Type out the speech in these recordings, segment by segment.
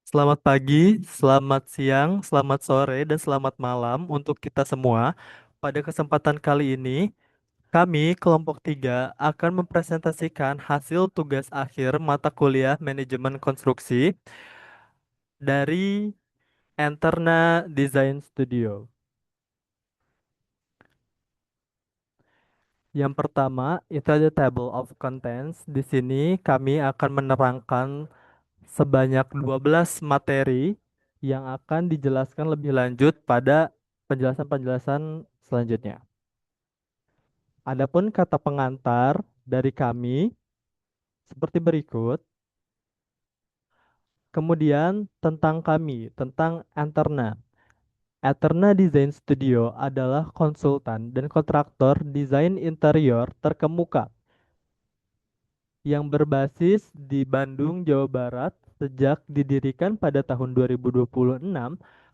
Selamat pagi, selamat siang, selamat sore, dan selamat malam untuk kita semua. Pada kesempatan kali ini, kami kelompok 3 akan mempresentasikan hasil tugas akhir mata kuliah manajemen konstruksi dari Enterna Design Studio. Yang pertama, itu ada table of contents. Di sini kami akan menerangkan sebanyak 12 materi yang akan dijelaskan lebih lanjut pada penjelasan-penjelasan selanjutnya. Adapun kata pengantar dari kami seperti berikut. Kemudian tentang kami, tentang Anterna. Anterna Design Studio adalah konsultan dan kontraktor desain interior terkemuka yang berbasis di Bandung, Jawa Barat. Sejak didirikan pada tahun 2026,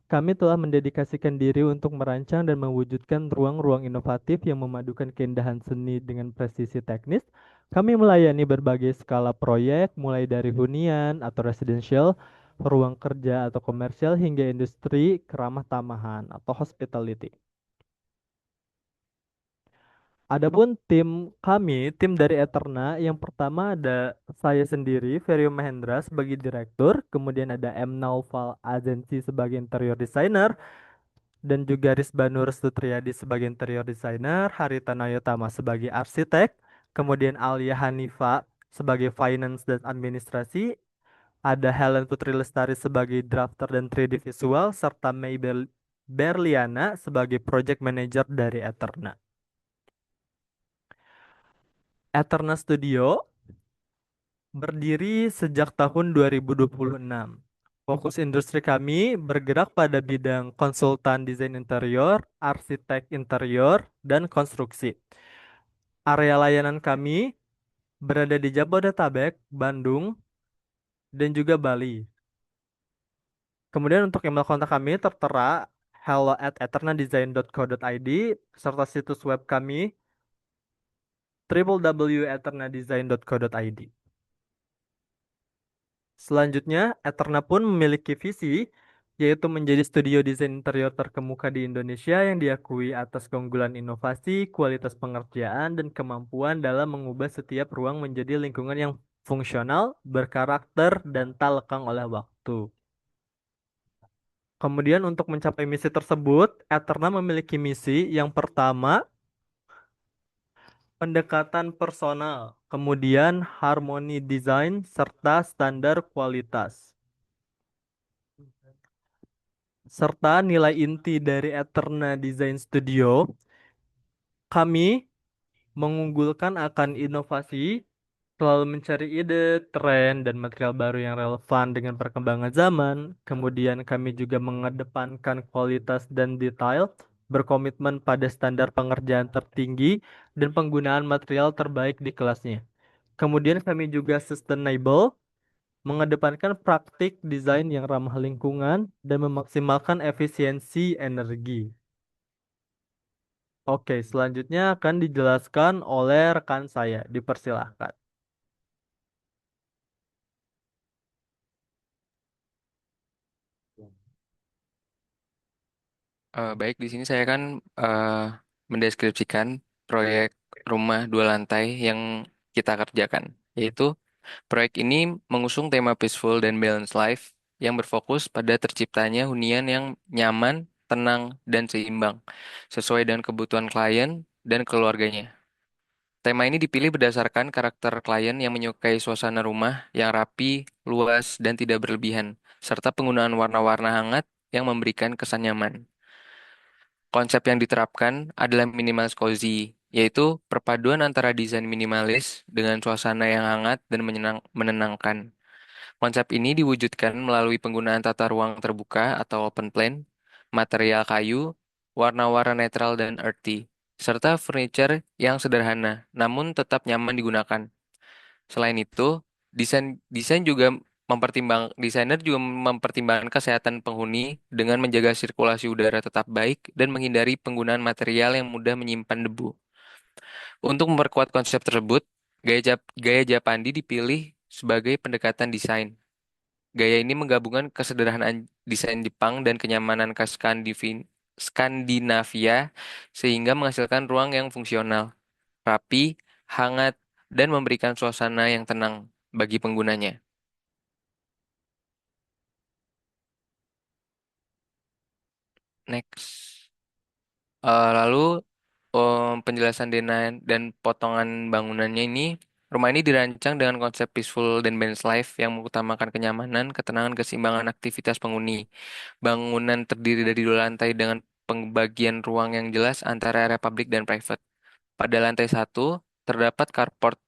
kami telah mendedikasikan diri untuk merancang dan mewujudkan ruang-ruang inovatif yang memadukan keindahan seni dengan presisi teknis. Kami melayani berbagai skala proyek, mulai dari hunian atau residential, ruang kerja atau komersial, hingga industri keramah tamahan atau hospitality. Adapun tim kami, tim dari Eterna, yang pertama ada saya sendiri, Ferio Mahendra sebagai direktur, kemudian ada M. Naufal Agency sebagai interior designer, dan juga Rizbanur Sutriyadi sebagai interior designer, Harita Nayotama sebagai arsitek, kemudian Alia Hanifa sebagai finance dan administrasi, ada Helen Putri Lestari sebagai drafter dan 3D visual, serta Berliana sebagai project manager dari Eterna. Eterna Studio berdiri sejak tahun 2026. Fokus industri kami bergerak pada bidang konsultan desain interior, arsitek interior, dan konstruksi. Area layanan kami berada di Jabodetabek, Bandung, dan juga Bali. Kemudian untuk email kontak kami tertera hello@eternadesign.co.id serta situs web kami www.eternadesign.co.id. Selanjutnya, Eterna pun memiliki visi, yaitu menjadi studio desain interior terkemuka di Indonesia yang diakui atas keunggulan inovasi, kualitas pengerjaan, dan kemampuan dalam mengubah setiap ruang menjadi lingkungan yang fungsional, berkarakter, dan tak lekang oleh waktu. Kemudian untuk mencapai misi tersebut, Eterna memiliki misi yang pertama, pendekatan personal, kemudian harmoni desain, serta standar kualitas. Serta nilai inti dari Eterna Design Studio, kami mengunggulkan akan inovasi, selalu mencari ide, tren, dan material baru yang relevan dengan perkembangan zaman. Kemudian kami juga mengedepankan kualitas dan detail, berkomitmen pada standar pengerjaan tertinggi, dan penggunaan material terbaik di kelasnya. Kemudian kami juga sustainable, mengedepankan praktik desain yang ramah lingkungan dan memaksimalkan efisiensi energi. Oke, selanjutnya akan dijelaskan oleh rekan saya. Dipersilahkan. Baik, di sini saya kan mendeskripsikan proyek rumah 2 lantai yang kita kerjakan, yaitu proyek ini mengusung tema peaceful dan balanced life yang berfokus pada terciptanya hunian yang nyaman, tenang, dan seimbang, sesuai dengan kebutuhan klien dan keluarganya. Tema ini dipilih berdasarkan karakter klien yang menyukai suasana rumah yang rapi, luas, dan tidak berlebihan, serta penggunaan warna-warna hangat yang memberikan kesan nyaman. Konsep yang diterapkan adalah minimalis cozy, yaitu perpaduan antara desain minimalis dengan suasana yang hangat dan menenangkan. Konsep ini diwujudkan melalui penggunaan tata ruang terbuka atau open plan, material kayu, warna-warna netral dan earthy, serta furniture yang sederhana namun tetap nyaman digunakan. Selain itu, desain juga desainer juga mempertimbangkan kesehatan penghuni dengan menjaga sirkulasi udara tetap baik dan menghindari penggunaan material yang mudah menyimpan debu. Untuk memperkuat konsep tersebut, gaya Japandi dipilih sebagai pendekatan desain. Gaya ini menggabungkan kesederhanaan desain Jepang dan kenyamanan khas Skandinavia sehingga menghasilkan ruang yang fungsional, rapi, hangat, dan memberikan suasana yang tenang bagi penggunanya. Next. Lalu penjelasan desain dan potongan bangunannya ini, rumah ini dirancang dengan konsep peaceful dan balanced life yang mengutamakan kenyamanan, ketenangan, keseimbangan aktivitas penghuni. Bangunan terdiri dari dua lantai dengan pembagian ruang yang jelas antara area publik dan private. Pada lantai satu, terdapat carport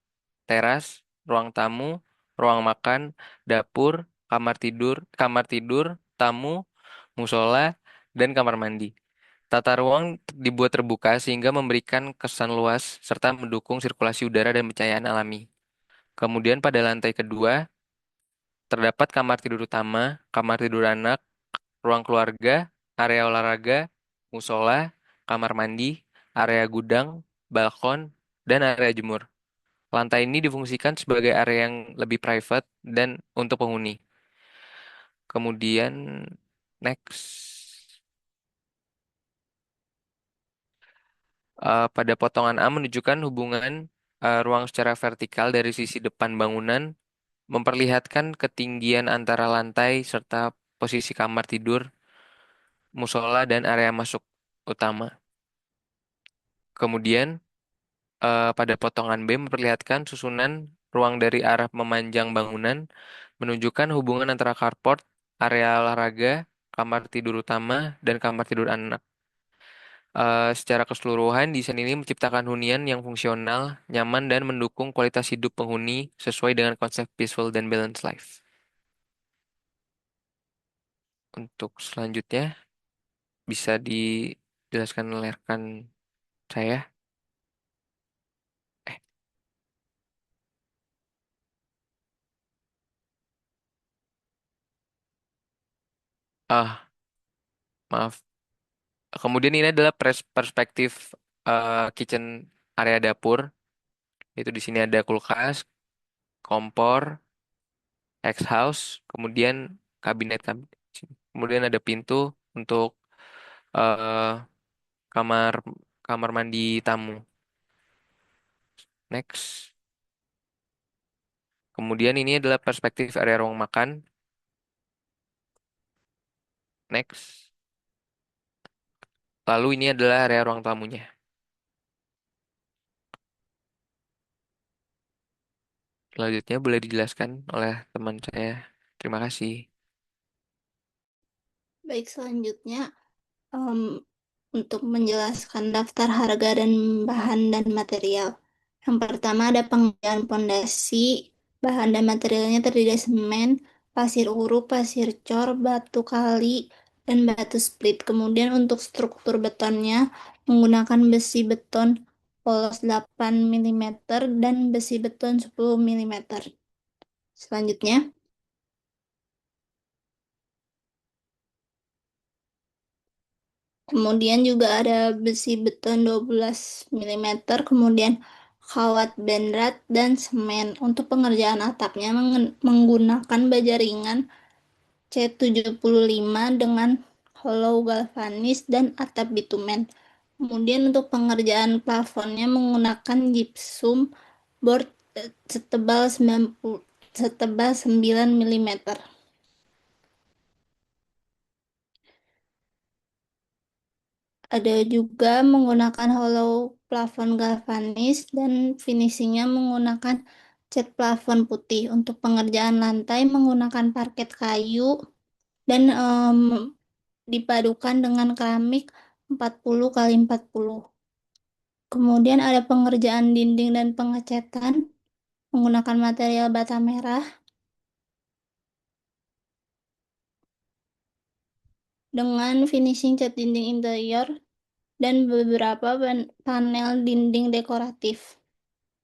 teras, ruang tamu, ruang makan, dapur, kamar tidur, tamu, musola, dan kamar mandi. Tata ruang dibuat terbuka sehingga memberikan kesan luas serta mendukung sirkulasi udara dan pencahayaan alami. Kemudian pada lantai kedua, terdapat kamar tidur utama, kamar tidur anak, ruang keluarga, area olahraga, musola, kamar mandi, area gudang, balkon, dan area jemur. Lantai ini difungsikan sebagai area yang lebih private dan untuk penghuni. Kemudian, next. Pada potongan A menunjukkan hubungan ruang secara vertikal dari sisi depan bangunan, memperlihatkan ketinggian antara lantai serta posisi kamar tidur, musola, dan area masuk utama. Kemudian, pada potongan B memperlihatkan susunan ruang dari arah memanjang bangunan, menunjukkan hubungan antara carport, area olahraga, kamar tidur utama, dan kamar tidur anak. Secara keseluruhan, desain ini menciptakan hunian yang fungsional, nyaman, dan mendukung kualitas hidup penghuni sesuai dengan konsep peaceful dan balanced life. Untuk selanjutnya, bisa dijelaskan oleh rekan saya. Eh, maaf. Kemudian ini adalah perspektif kitchen area dapur. Itu di sini ada kulkas, kompor, house, kemudian kabinet. Kemudian ada pintu untuk eh, kamar kamar mandi tamu. Next. Kemudian ini adalah perspektif area ruang makan. Next. Lalu ini adalah area ruang tamunya. Selanjutnya boleh dijelaskan oleh teman saya. Terima kasih. Baik, selanjutnya em, untuk menjelaskan daftar harga dan bahan dan material. Yang pertama ada pengerjaan pondasi, bahan dan materialnya terdiri dari semen, pasir uruk, pasir cor, batu kali, dan batu split. Kemudian untuk struktur betonnya menggunakan besi beton polos 8 mm dan besi beton 10 mm. Selanjutnya, kemudian juga ada besi beton 12 mm, kemudian kawat benrat dan semen. Untuk pengerjaan atapnya menggunakan baja ringan C75 dengan hollow galvanis dan atap bitumen. Kemudian untuk pengerjaan plafonnya menggunakan gypsum board setebal 9 mm. Ada juga menggunakan hollow plafon galvanis dan finishingnya menggunakan cat plafon putih. Untuk pengerjaan lantai menggunakan parket kayu dan dipadukan dengan keramik 40 kali 40. Kemudian ada pengerjaan dinding dan pengecatan menggunakan material bata merah dengan finishing cat dinding interior dan beberapa panel dinding dekoratif.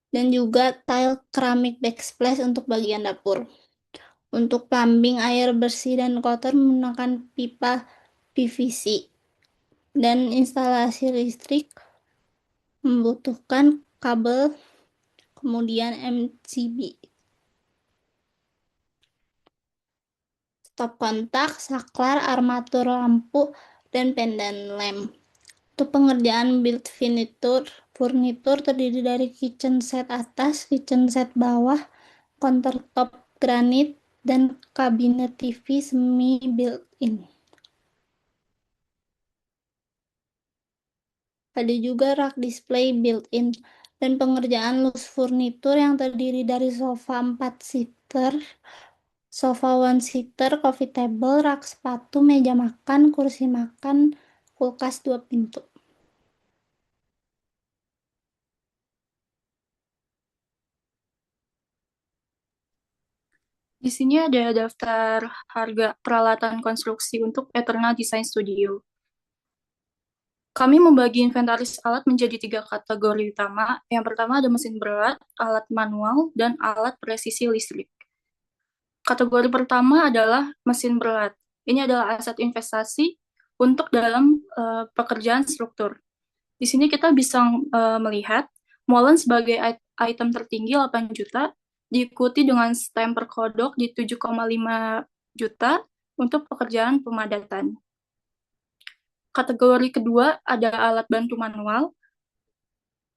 Dan juga tile keramik backsplash untuk bagian dapur. Untuk plumbing air bersih dan kotor menggunakan pipa PVC. Dan instalasi listrik membutuhkan kabel, kemudian MCB. stop kontak, saklar, armatur lampu, dan pendant lamp. Untuk pengerjaan build furnitur terdiri dari kitchen set atas, kitchen set bawah, countertop granit, dan kabinet TV semi built-in. Ada juga rak display built-in dan pengerjaan loose furnitur yang terdiri dari sofa 4-seater, sofa one-seater, coffee table, rak sepatu, meja makan, kursi makan, kulkas 2 pintu. Di sini ada daftar harga peralatan konstruksi untuk Eternal Design Studio. Kami membagi inventaris alat menjadi 3 kategori utama. Yang pertama ada mesin berat, alat manual, dan alat presisi listrik. Kategori pertama adalah mesin berat. Ini adalah aset investasi untuk dalam pekerjaan struktur. Di sini kita bisa melihat molen sebagai item tertinggi 8 juta, diikuti dengan stemper kodok di 7,5 juta untuk pekerjaan pemadatan. Kategori kedua ada alat bantu manual.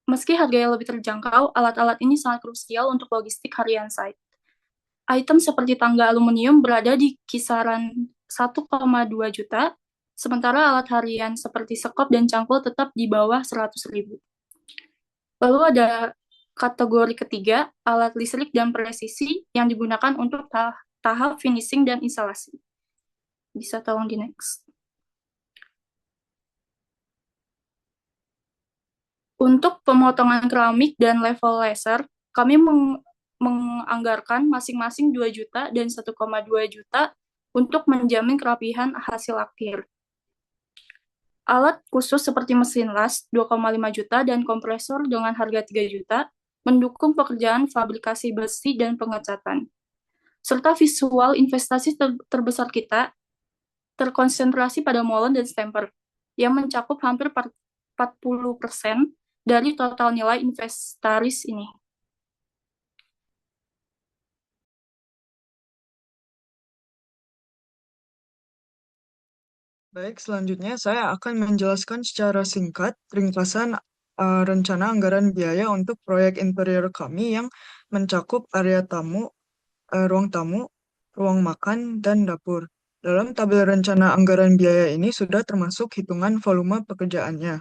Meski harganya lebih terjangkau, alat-alat ini sangat krusial untuk logistik harian site. Item seperti tangga aluminium berada di kisaran 1,2 juta, sementara alat harian seperti sekop dan cangkul tetap di bawah 100.000. Lalu ada kategori ketiga, alat listrik dan presisi yang digunakan untuk tahap finishing dan instalasi. Bisa tolong di next. Untuk pemotongan keramik dan level laser, kami menganggarkan masing-masing 2 juta dan 1,2 juta untuk menjamin kerapihan hasil akhir. Alat khusus seperti mesin las 2,5 juta dan kompresor dengan harga 3 juta mendukung pekerjaan fabrikasi besi dan pengecatan. Serta visual investasi terbesar kita terkonsentrasi pada molen dan stemper yang mencakup hampir 40% dari total nilai inventaris ini. Baik, selanjutnya saya akan menjelaskan secara singkat ringkasan rencana anggaran biaya untuk proyek interior kami yang mencakup area tamu, ruang makan, dan dapur. Dalam tabel rencana anggaran biaya ini sudah termasuk hitungan volume pekerjaannya.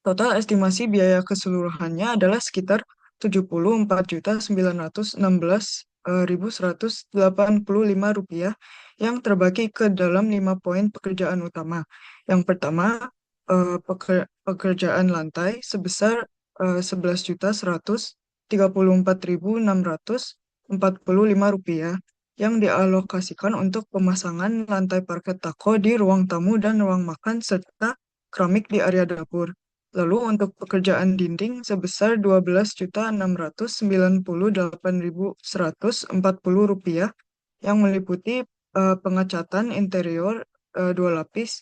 Total estimasi biaya keseluruhannya adalah sekitar 74.916.185 rupiah yang terbagi ke dalam 5 poin pekerjaan utama. Yang pertama, pekerjaan lantai sebesar 11.134.645 rupiah yang dialokasikan untuk pemasangan lantai parket tako di ruang tamu dan ruang makan serta keramik di area dapur. Lalu untuk pekerjaan dinding sebesar 12.698.140 rupiah yang meliputi pengecatan interior 2 lapis,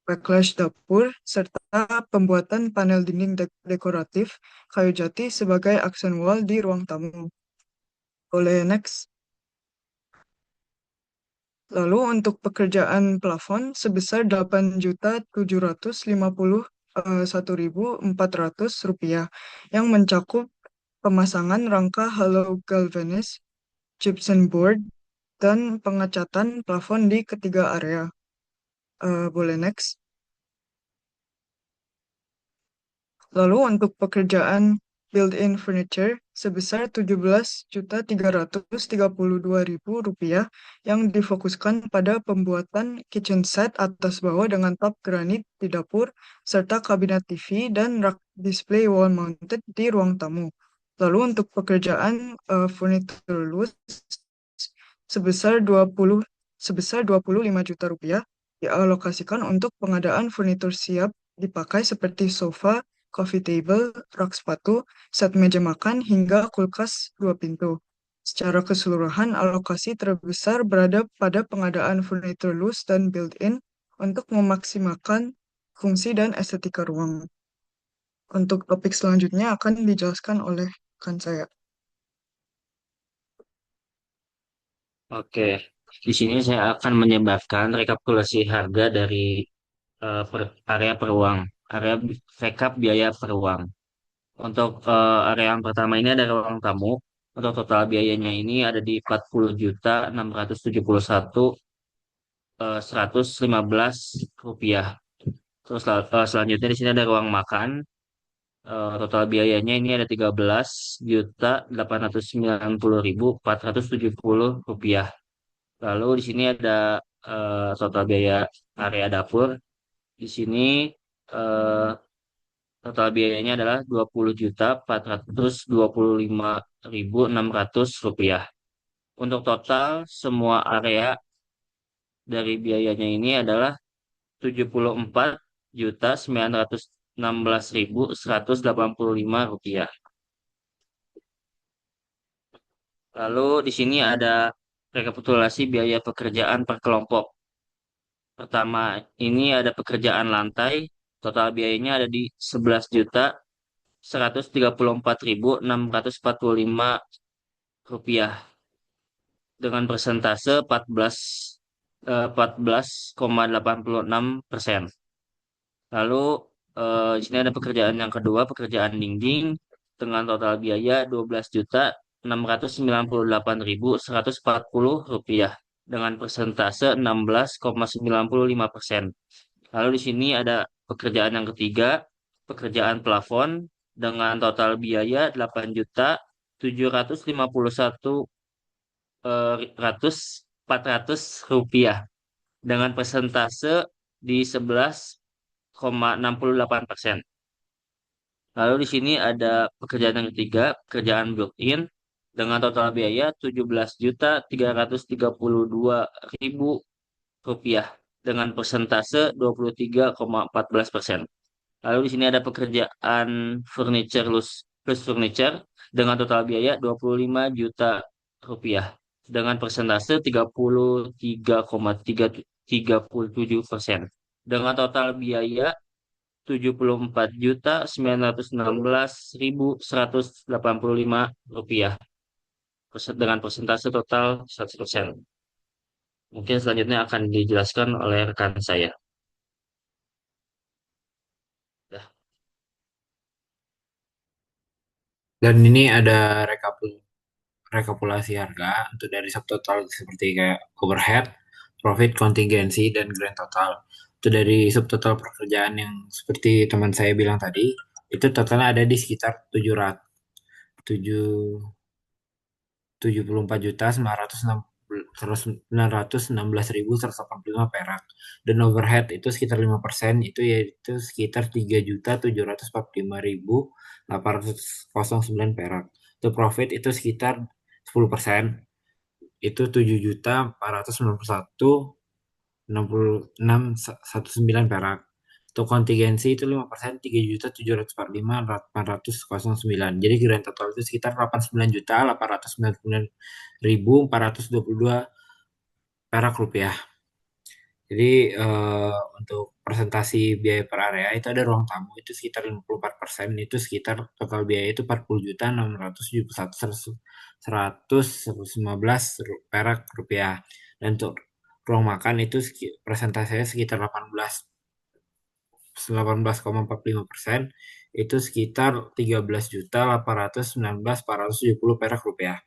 backlash dapur, serta pembuatan panel dinding dekoratif kayu jati sebagai aksen wall di ruang tamu. Boleh next. Lalu untuk pekerjaan plafon sebesar 8.751.400 rupiah yang mencakup pemasangan rangka hollow galvanized, gypsum board, dan pengecatan plafon di ketiga area. Boleh next. Lalu untuk pekerjaan built-in furniture sebesar 17.332.000 rupiah yang difokuskan pada pembuatan kitchen set atas bawah dengan top granit di dapur serta kabinet TV dan rak display wall mounted di ruang tamu. Lalu untuk pekerjaan furniture loose sebesar 25 juta rupiah dialokasikan untuk pengadaan furnitur siap dipakai seperti sofa, coffee table, rak sepatu, set meja makan, hingga kulkas 2 pintu. Secara keseluruhan, alokasi terbesar berada pada pengadaan furnitur loose dan built-in untuk memaksimalkan fungsi dan estetika ruang. Untuk topik selanjutnya akan dijelaskan oleh rekan saya. Oke, Di sini saya akan menyebarkan rekapitulasi harga dari area per ruang, area rekap biaya per ruang. Untuk area yang pertama ini ada ruang tamu. Untuk total biayanya ini ada di 40.671.115 rupiah. Terus selanjutnya di sini ada ruang makan. Total biayanya ini ada 13.899.470 rupiah. Lalu di sini ada total biaya area dapur. Di sini eh, total biayanya adalah 20.425.600 rupiah. Untuk total semua area dari biayanya ini adalah 74.916.185 rupiah. Lalu di sini ada rekapitulasi biaya pekerjaan per kelompok. Pertama, ini ada pekerjaan lantai, total biayanya ada di 11.134.645 rupiah dengan persentase 14,86%. Lalu di sini ada pekerjaan yang kedua, pekerjaan dinding dengan total biaya 12.699.140 rupiah dengan persentase 16,95%. Lalu di sini ada pekerjaan yang ketiga, pekerjaan plafon dengan total biaya 8.751 400 rupiah dengan persentase di 11,68%. Lalu di sini ada pekerjaan yang ketiga, pekerjaan built-in dengan total biaya 17.332.000 rupiah dengan persentase 23,14%. Lalu di sini ada pekerjaan furniture plus furniture dengan total biaya 25 juta rupiah dengan persentase 33,37%. Dengan total biaya 74.916.185 rupiah dengan persentase total 100%. Mungkin selanjutnya akan dijelaskan oleh rekan saya. Dah. Dan ini ada rekapitulasi harga untuk dari subtotal seperti kayak overhead, profit, kontingensi, dan grand total. Itu dari subtotal pekerjaan yang seperti teman saya bilang tadi, itu totalnya ada di sekitar 74.916.185 perak. Dan overhead itu sekitar 5%, itu yaitu sekitar 3.745.809 perak. Untuk profit itu sekitar 10%, itu 7.491.619 perak. Untuk kontingensi itu 5%, 3.745.809. Jadi grand total itu sekitar 89.899.422 perak rupiah. Jadi untuk presentasi biaya per area itu ada ruang tamu itu sekitar 54%, itu sekitar total biaya itu 40.671.115 perak rupiah. Dan untuk ruang makan itu presentasinya sekitar 18,45%, itu sekitar 13.819.470 perak rupiah.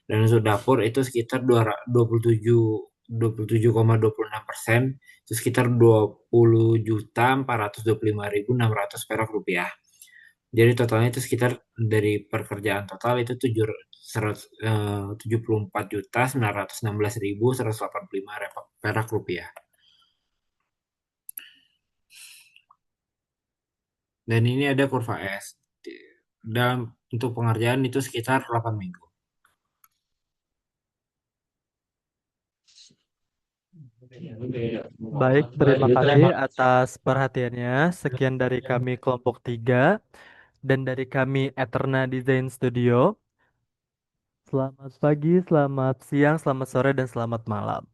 Dan untuk dapur itu sekitar 27,26%, itu sekitar 20.425.600 perak rupiah. Jadi totalnya itu sekitar dari pekerjaan total itu 74.916.185 perak rupiah. Dan ini ada kurva S. Dalam untuk pengerjaan itu sekitar 8 minggu. Baik, terima kasih atas perhatiannya. Sekian dari kami kelompok 3 dan dari kami Eterna Design Studio. Selamat pagi, selamat siang, selamat sore, dan selamat malam.